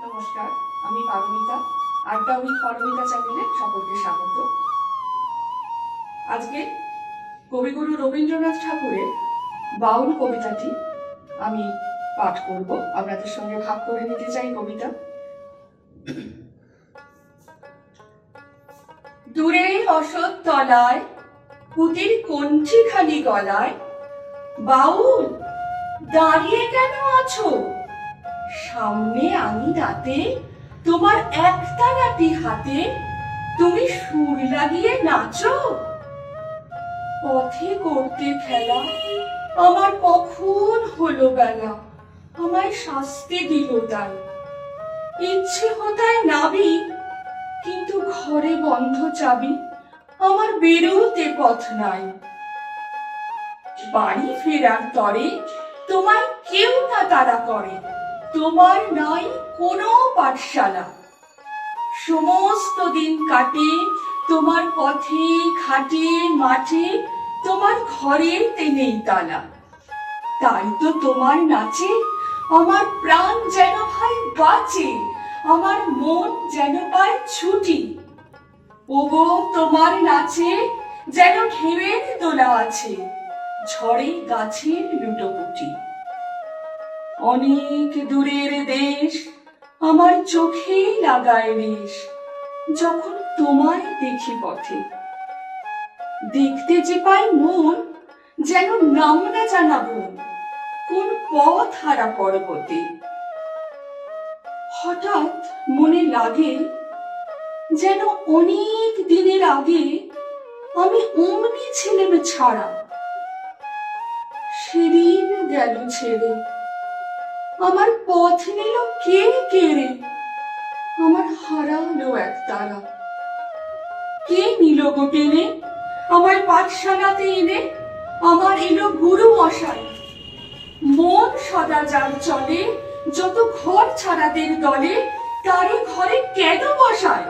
নমস্কার, আমি পারমিতা। আড্ডা উইথ পারমিতা চ্যানেলে সকলকে স্বাগত। আজকে কবিগুরু রবীন্দ্রনাথ ঠাকুরের বাউল কবিতাটি আমি পাঠ করব, আপনাদের সঙ্গে ভাগ করে নিতে চাই কবিতা। দূরে অশোক তলায় পুতির কণ্ঠি খালি গলায়, বাউল দাঁড়িয়ে কেন আছো? সামনে আমি রাতে তোমার একতারাটি হাতে, তুমি সুর লাগিয়ে নাচো। পথে করতে খেলা আমার কখন হলো বেলা, আমায় শাস্তি দিল তাই। ইচ্ছে হতায় নাবি, কিন্তু ঘরে বন্ধ চাবি, আমার বেরোতে পথ নাই। বাড়ি ফেরার তরে তোমায় কেউ না তাড়া করে, তোমার নাই কোনো পাঠশালা। সমস্ত দিন কাটে তোমার পথে ঘাটে মাঠে, তোমার ঘরের নেই তালা। তাই তো তোমার নাচে আমার প্রাণ যেন ভাই বাঁচে, আমার মন যেন পায় ছুটি। ওগো তোমার নাচে যেন ঢেউয়ের দোলা আছে, ঝড়ে গাছের লুটোপুটি। অনেক দূরের দেশ আমার চোখে লাগায় রেশ, যখন তোমায় দেখি পথে। দেখতে যে পাই মন যেন নাম না জানাবো কোন পথ হারা পর্বতে। হঠাৎ মনে লাগে যেন অনেক দিনের আগে আমি অমনি ছিলাম ছাড়া। সেদিন গেল ছেড়ে আমার পথ নিল কে রে, আমার হারালো এক তারা। কে নিল গো টেনে আমার পাঠশালাতে এনে, আমার এলো গুরু মশাই। মন সদা যার চলে যত ঘর ছাড়াদের দলে, তারই ঘরে কেন বসায়?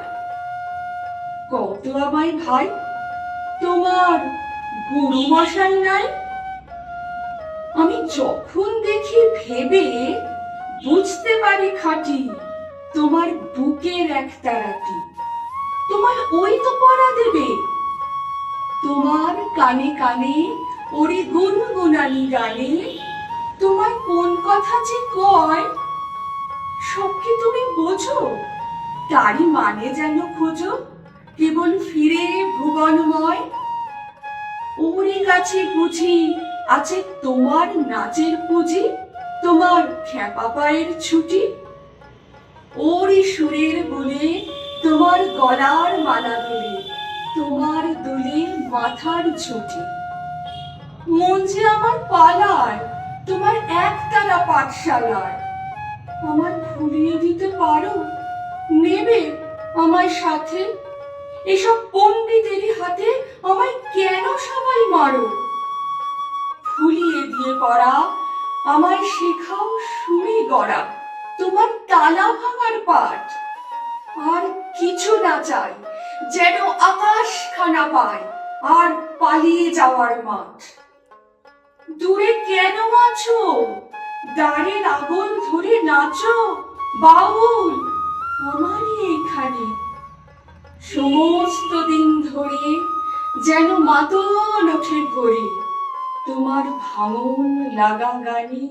কত আমায় ভাই, তোমার গুরু মশাই নাই? আমি যখন দেখি ভেবে বুঝতে পারি খাঁটি, তোমার বুকের একতারাটি। তোমার ওই তো পড়া দেবে, তোমার কানে কানে ওরে গুনগুনানি গানে। তোমার কোন কথা যে কয় সব কি তুমি বোঝো? তারই মানে যেন খোঁজো কেবল ফিরে ভুবনময়। ওরে কাছে বুঝি আছে তোমার নাচের পুঁজি, তোমার খ্যাপা পায়ের ছুটি। ওরে সুরের বলে তোমার গলার মালা দুলে, তোমার দুলে মাথার ঝুঁটি। মন যে আমার পালায় তোমার একতারা পাঠশালায়, আমার ভুলিয়ে দিতে পারো? নেবে আমায় সাথে? এসব পণ্ডিতেরই হাতে আমায় কেন সবাই মারো? ভুলিয়ে দিয়ে পড়া আমায় শেখাও সুরে গড়া, তোমার তালা ভাঙার পাঠ। আর কিছু না চাই, যেন আকাশ খানা পায় আর পালিয়ে যাওয়ার মাঠ। দূরে কেন আছো? দ্বারের আগুন ধরে নাচো বাউল আমারই এখানে। সমস্ত দিন ধরে যেন মাতন ওঠে ভরে, তোমার ভাঙন লাগা গানে।